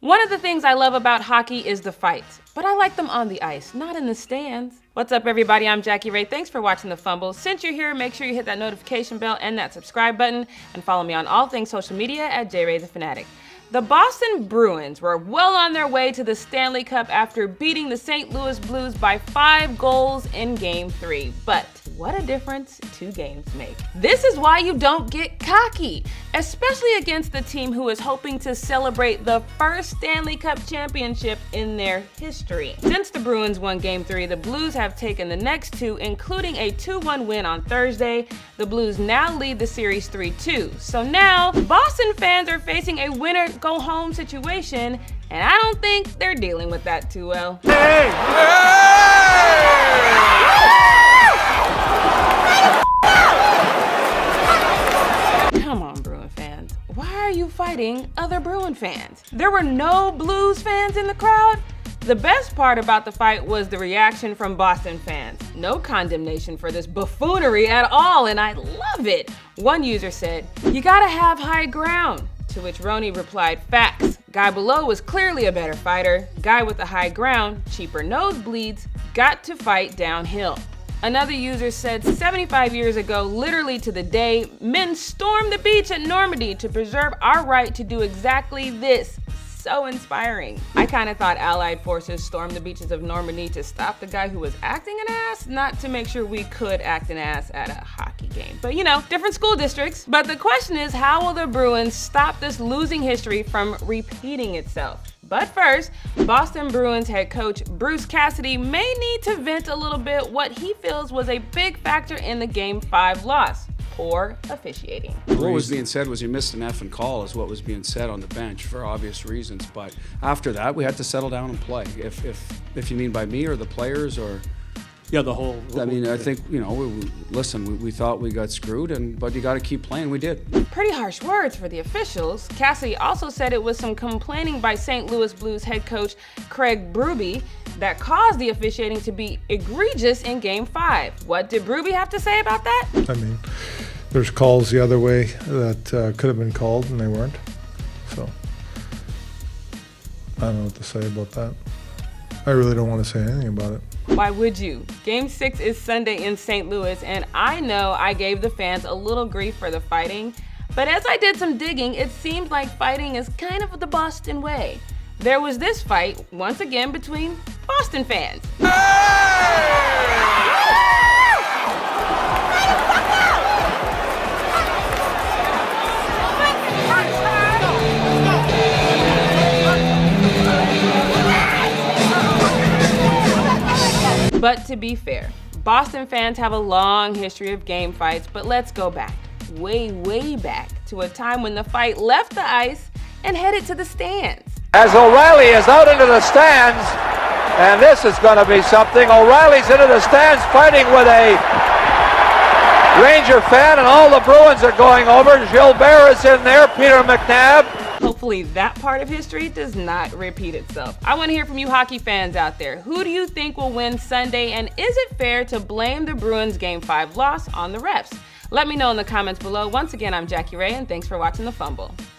One of the things I love about hockey is the fights, but I like them on the ice, not in the stands. What's up, everybody? I'm Jackie Ray. Thanks for watching The Fumble. Since you're here, make sure you hit that notification bell and that subscribe button, and follow me on all things social media at JRayTheFanatic. The Boston Bruins were well on their way to the Stanley Cup after beating the St. Louis Blues by 5 goals in Game 3. But what a difference 2 games make. This is why you don't get cocky, especially against the team who is hoping to celebrate the first Stanley Cup championship in their history. Since the Bruins won Game 3, the Blues have taken the next 2, including a 2-1 win on Thursday. The Blues now lead the series 3-2. So now, Boston fans are facing a winner-go-home situation, and I don't think they're dealing with that too well. Come on, Bruin fans. Why are you fighting other Bruin fans? There were no Blues fans in the crowd? The best part about the fight was the reaction from Boston fans. No condemnation for this buffoonery at all, and I love it. One user said, "You gotta have high ground." To which Roni replied, "Facts. Guy below was clearly a better fighter. Guy with the high ground, cheaper nosebleeds, got to fight downhill." Another user said, 75 years ago, literally to the day, men stormed the beach at Normandy to preserve our right to do exactly this. So inspiring. I kind of thought Allied forces stormed the beaches of Normandy to stop the guy who was acting an ass, not to make sure we could act an ass at a hockey game. But you know, different school districts. But the question is, how will the Bruins stop this losing history from repeating itself? But first, Boston Bruins head coach Bruce Cassidy may need to vent a little bit what he feels was a big factor in the Game 5 loss: poor officiating. What was being said was you missed an effing call is what was being said on the bench for obvious reasons. But after that, we had to settle down and play. If you mean by me or the players or... Yeah, the whole... I mean, I think, you know, we thought we got screwed, but you got to keep playing. We did. Pretty harsh words for the officials. Cassidy also said it was some complaining by St. Louis Blues head coach Craig Berube that caused the officiating to be egregious in Game 5. What did Berube have to say about that? I mean, there's calls the other way that could have been called and they weren't. So, I don't know what to say about that. I really don't want to say anything about it. Why would you? Game 6 is Sunday in St. Louis, and I know I gave the fans a little grief for the fighting, but as I did some digging, it seems like fighting is kind of the Boston way. There was this fight, once again, between Boston fans. But to be fair, Boston fans have a long history of game fights, but let's go back, way back, to a time when the fight left the ice and headed to the stands. As O'Reilly is out into the stands, and this is going to be something. O'Reilly's into the stands fighting with a Ranger fan, and all the Bruins are going over. Gilbert is in there, Peter McNabb. Hopefully that part of history does not repeat itself. I want to hear from you hockey fans out there. Who do you think will win Sunday, and is it fair to blame the Bruins Game 5 loss on the refs? Let me know in the comments below. Once again, I'm Jackie Ray, and thanks for watching The Fumble.